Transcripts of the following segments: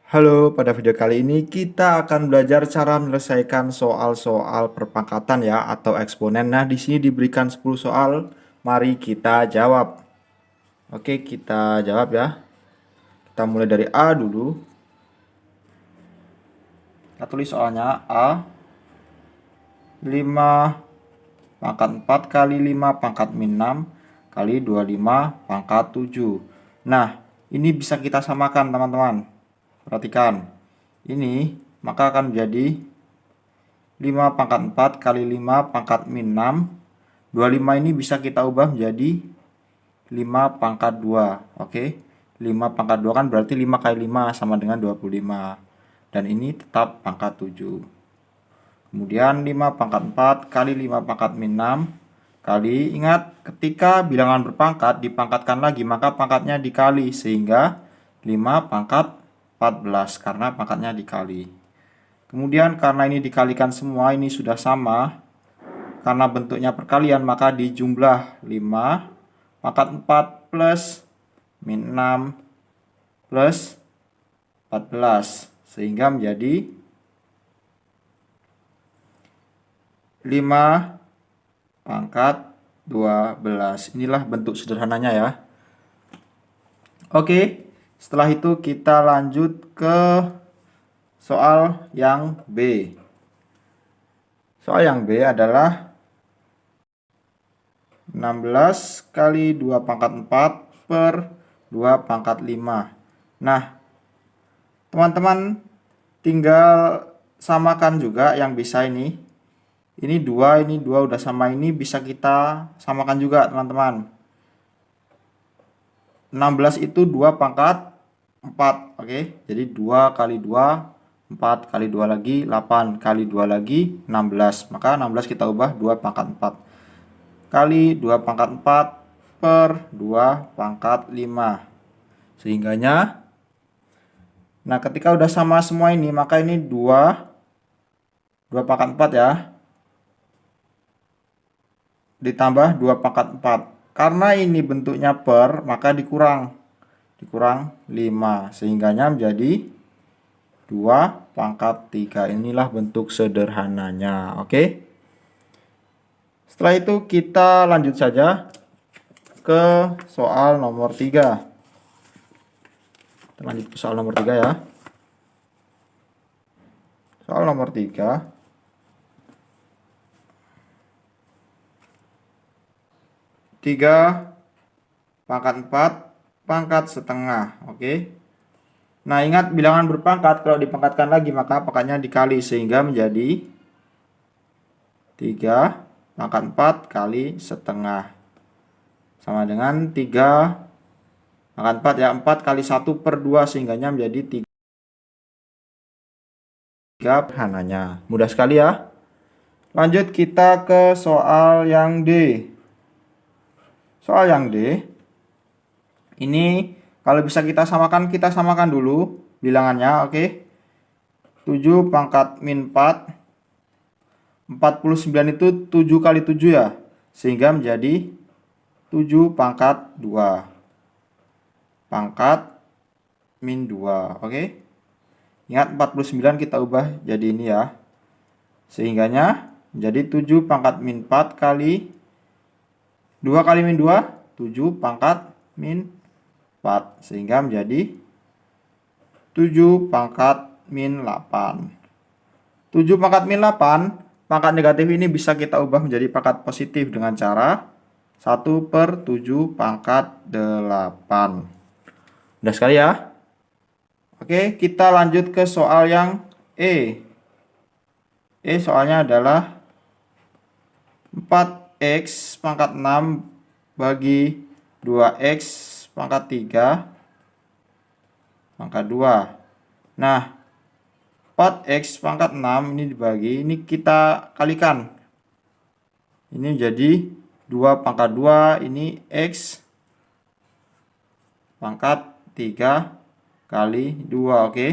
Halo, pada video kali ini kita akan belajar cara menyelesaikan soal-soal perpangkatan ya atau eksponen. Nah, di sini diberikan 10 soal, mari kita jawab. Oke, kita jawab ya. Kita mulai dari A dulu. Kita tulis soalnya A 5 pangkat 4 kali 5 pangkat min 6 kali 25 pangkat 7. Nah, ini bisa kita samakan teman-teman. Perhatikan. Ini maka akan menjadi 5 pangkat 4 kali 5 pangkat min 6. 25 ini bisa kita ubah menjadi 5 pangkat 2. Oke. 5 pangkat 2 kan berarti 5 kali 5 sama dengan 25. Dan ini tetap pangkat 7. Kemudian 5 pangkat 4 kali 5 pangkat min 6 kali, ingat ketika bilangan berpangkat dipangkatkan lagi maka pangkatnya dikali sehingga 5 pangkat 14 karena pangkatnya dikali. Kemudian karena ini dikalikan semua, ini sudah sama. Karena bentuknya perkalian, maka dijumlah 5 pangkat 4 plus min 6 plus 14. Sehingga menjadi 5 pangkat 12. Inilah bentuk sederhananya ya. Oke, setelah itu kita lanjut ke soal yang B. Soal yang B adalah 16 kali 2 pangkat 4 per 2 pangkat 5. Nah, teman-teman tinggal samakan juga yang bisa ini. Ini 2 udah sama, ini bisa kita samakan juga teman-teman. 16 itu 2 pangkat 4. Oke, jadi 2 kali 2, 4 kali 2 lagi, 8 kali 2 lagi, 16. Maka 16 kita ubah 2 pangkat 4. Kali 2 pangkat 4 per 2 pangkat 5. Sehingganya, nah ketika udah sama semua ini, maka ini 2 pangkat 4 ya. Ditambah 2 pangkat 4. Karena ini bentuknya per, maka dikurang 5. Sehingganya menjadi 2 pangkat 3. Inilah bentuk sederhananya. Oke. Setelah itu kita lanjut saja ke soal nomor 3. Kita lanjut ke soal nomor 3 ya. Soal nomor 3. 3 pangkat 4 pangkat setengah. Oke. Nah, ingat bilangan berpangkat kalau dipangkatkan lagi maka pangkatnya dikali sehingga menjadi 3 pangkat 4 kali setengah. Sama dengan 3 pangkat 4 ya, 4 kali 1 per 2 sehingganya menjadi 3 sederhananya. Mudah sekali ya. Lanjut kita ke soal yang D. Soal yang D. Ini kalau bisa kita samakan dulu bilangannya, oke. 7 pangkat min 4. 49 itu 7 kali 7 ya. Sehingga menjadi 7 pangkat 2. Pangkat min 2, oke. Ingat 49 kita ubah jadi ini ya. Sehingganya menjadi 7 pangkat min 4 kali 2 kali min 2, 7 pangkat min 4. Sehingga menjadi 7 pangkat min 8. 7 pangkat min 8, pangkat negatif ini bisa kita ubah menjadi pangkat positif dengan cara 1 per 7 pangkat 8. Mudah sekali ya. Oke, kita lanjut ke soal yang E. Soalnya adalah 4x pangkat 6 bagi 2x pangkat 3 pangkat 2. Nah, 4x pangkat 6 ini dibagi, ini kita kalikan. Ini menjadi 2 pangkat 2, ini x pangkat 3 kali 2, oke.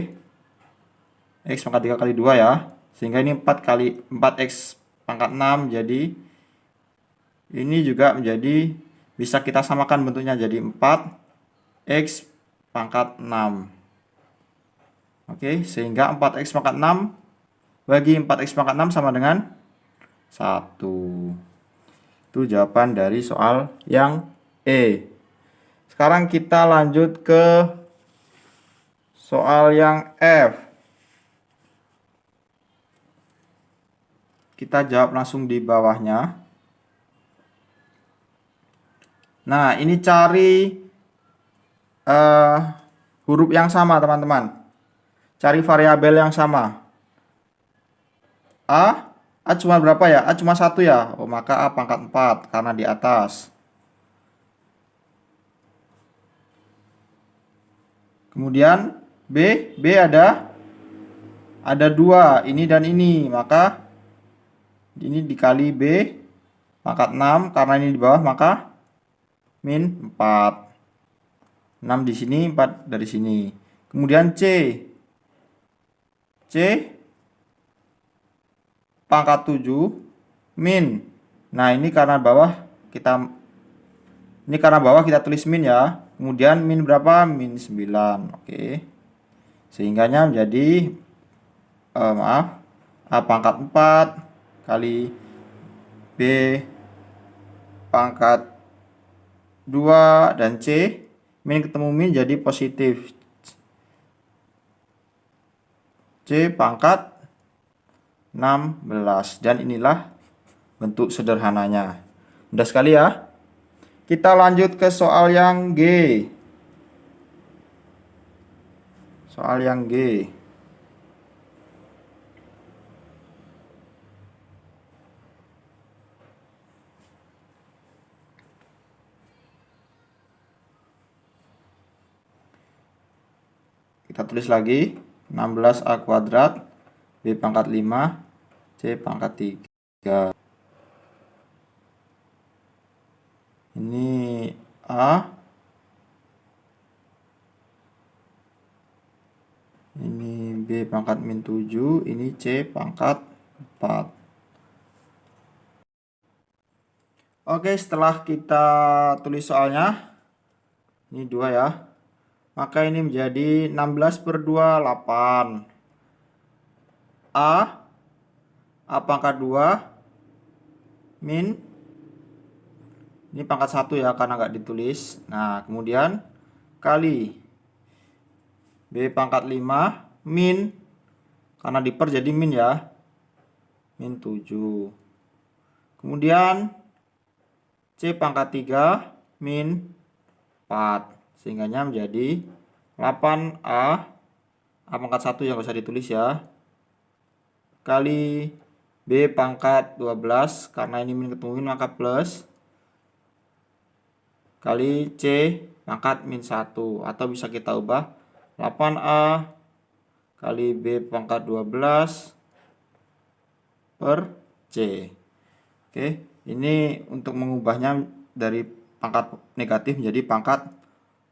X pangkat 3 kali 2 ya. Sehingga ini 4 kali 4x pangkat 6, jadi ini juga menjadi, bisa kita samakan bentuknya jadi 4x pangkat 6. Oke, sehingga 4x pangkat 6 bagi 4x pangkat 6 sama dengan 1. Itu jawaban dari soal yang E. Sekarang kita lanjut ke soal yang F. Kita jawab langsung di bawahnya. Nah, ini cari huruf yang sama, teman-teman. Cari variabel yang sama. A cuma berapa ya? A cuma 1 ya? Oh, maka A pangkat 4 karena di atas. Kemudian B ada 2, ini dan ini. Maka ini dikali B pangkat 6 karena ini di bawah, maka min 4. 6 di sini, 4 dari sini. Kemudian C pangkat 7 min. Nah, ini karena bawah kita tulis min ya. Kemudian min berapa? Min 9. Oke. Sehingganya menjadi A pangkat 4 kali B pangkat 2 dan C min ketemu min jadi positif. C pangkat 16. Dan inilah bentuk sederhananya. Mudah sekali ya. Kita lanjut ke soal yang G. Soal yang G. Kita tulis lagi 16A kuadrat B pangkat 5 C pangkat 3. Ini A, ini B pangkat min 7, ini C pangkat 4. Oke, setelah kita tulis soalnya, ini 2 ya. Maka ini menjadi 16 per 2, 8. A pangkat 2 min, ini pangkat 1 ya karena nggak ditulis. Nah, kemudian kali B pangkat 5 min, karena diper jadi min ya, min 7. Kemudian C pangkat 3 min 4. Sehingganya menjadi 8A pangkat 1 yang nggak usah ditulis ya, kali B pangkat 12 karena ini min ketemu min maka plus, kali C pangkat min 1, atau bisa kita ubah 8A kali B pangkat 12 per C. Oke, ini untuk mengubahnya dari pangkat negatif menjadi pangkat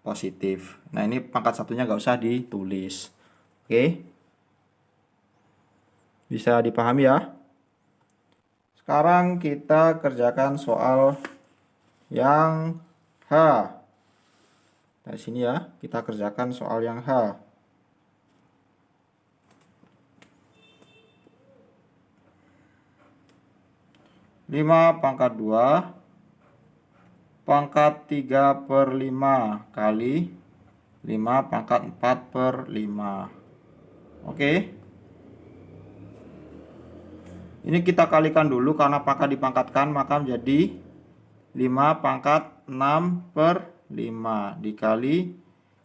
positif. Nah, ini pangkat satunya nggak usah ditulis. Oke, bisa dipahami ya. Sekarang kita kerjakan soal yang H. Dari sini ya, kita kerjakan soal yang H. Lima pangkat 2 pangkat 3 per 5 kali 5 pangkat 4 per 5. Oke. Ini kita kalikan dulu karena pangkat dipangkatkan, maka menjadi 5 pangkat 6 per 5 dikali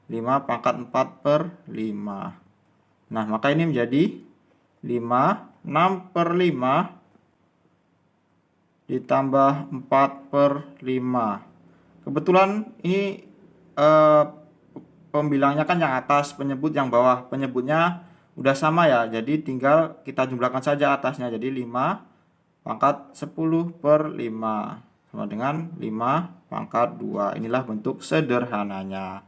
5 pangkat 4 per 5. Nah, maka ini menjadi 6 per 5 ditambah 4 per 5. Kebetulan ini pembilangnya kan yang atas, penyebut yang bawah. Penyebutnya udah sama ya, jadi tinggal kita jumlahkan saja atasnya. Jadi 5 pangkat 10 per 5 sama dengan 5 pangkat 2. Inilah bentuk sederhananya.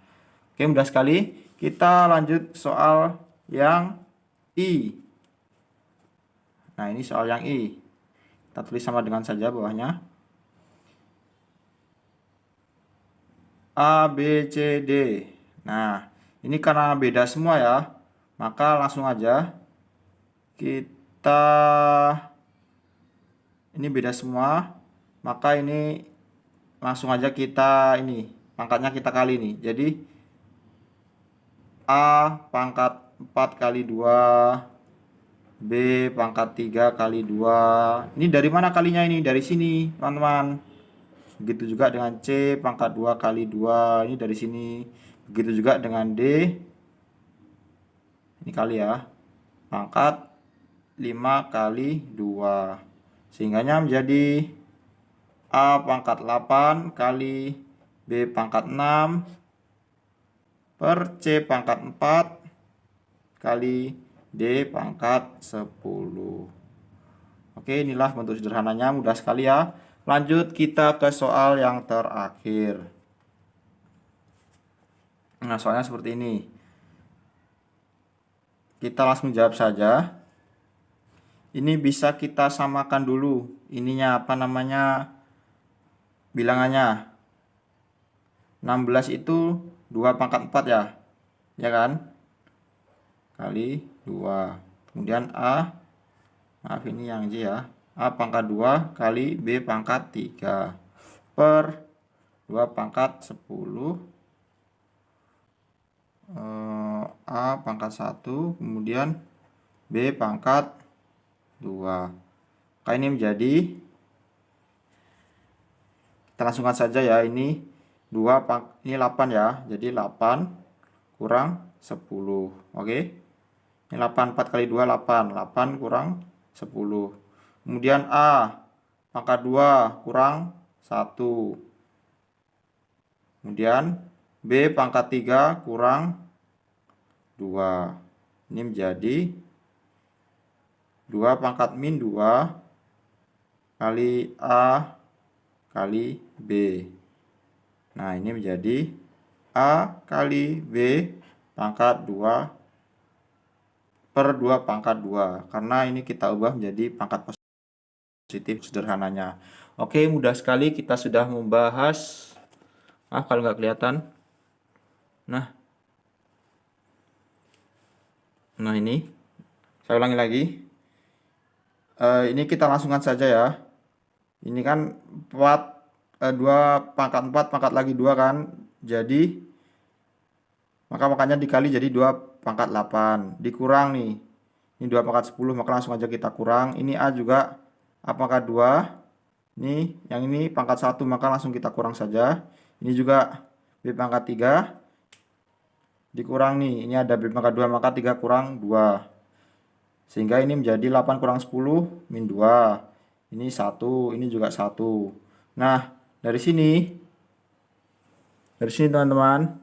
Oke, mudah sekali. Kita lanjut soal yang I. Nah, ini soal yang I. Kita tulis sama dengan saja bawahnya. A, B, C, D. Nah, ini karena beda semua ya, maka langsung aja kita, ini beda semua, maka ini langsung aja kita ini pangkatnya kita kali nih. Jadi A pangkat 4 kali 2, B pangkat 3 kali 2. Ini dari mana kalinya ini? Dari sini, teman-teman. Begitu juga dengan C pangkat 2 kali 2. Ini dari sini. Begitu juga dengan D. Ini kali ya. Pangkat 5 kali 2. Sehingganya menjadi A pangkat 8 kali B pangkat 6 per C pangkat 4 kali D pangkat 10. Oke, inilah bentuk sederhananya, mudah sekali ya. Lanjut kita ke soal yang terakhir. Nah, soalnya seperti ini. Kita langsung jawab saja. Ini bisa kita samakan dulu. Ininya apa namanya? Bilangannya. 16 itu 2 pangkat 4 ya. Ya kan? Kali 2. Kemudian A, maaf ini yang J ya. A pangkat 2 kali B pangkat 3 per 2 pangkat 10. A pangkat 1, kemudian B pangkat 2. Maka ini menjadi, kita langsungkan saja ya, ini 2 ini 8 ya. Jadi 8 kurang 10. Oke. Ini 8, 4 kali 2 8. 8 kurang 10. Kemudian A pangkat 2 kurang 1. Kemudian B pangkat 3 kurang 2. Ini menjadi 2 pangkat min 2 kali A kali B. Nah, ini menjadi A kali B pangkat 2 per 2 pangkat 2. Karena ini kita ubah menjadi pangkat positif sederhananya. Oke, mudah sekali kita sudah membahas. Kalau nggak kelihatan. Nah ini. Saya ulangi lagi. Ini kita langsungkan saja ya. Ini kan 2 pangkat 4 pangkat lagi 2 kan. Jadi makanya dikali jadi 2 pangkat 8. Dikurang nih. Ini 2 pangkat 10, maka langsung aja kita kurang. Ini A juga A pangkat 2. Ini yang ini pangkat 1, maka langsung kita kurang saja. Ini juga B pangkat 3. Dikurang nih. Ini ada B pangkat 2, maka 3 kurang 2. Sehingga ini menjadi 8 kurang 10 min 2. Ini 1, ini juga 1. Nah, dari sini teman-teman,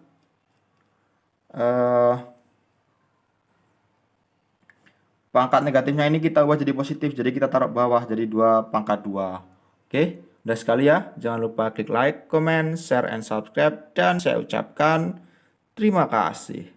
pangkat negatifnya ini kita ubah jadi positif. Jadi kita taruh bawah jadi 2 pangkat 2. Oke, udah sekali ya. Jangan lupa klik like, comment, share, and subscribe. Dan saya ucapkan terima kasih.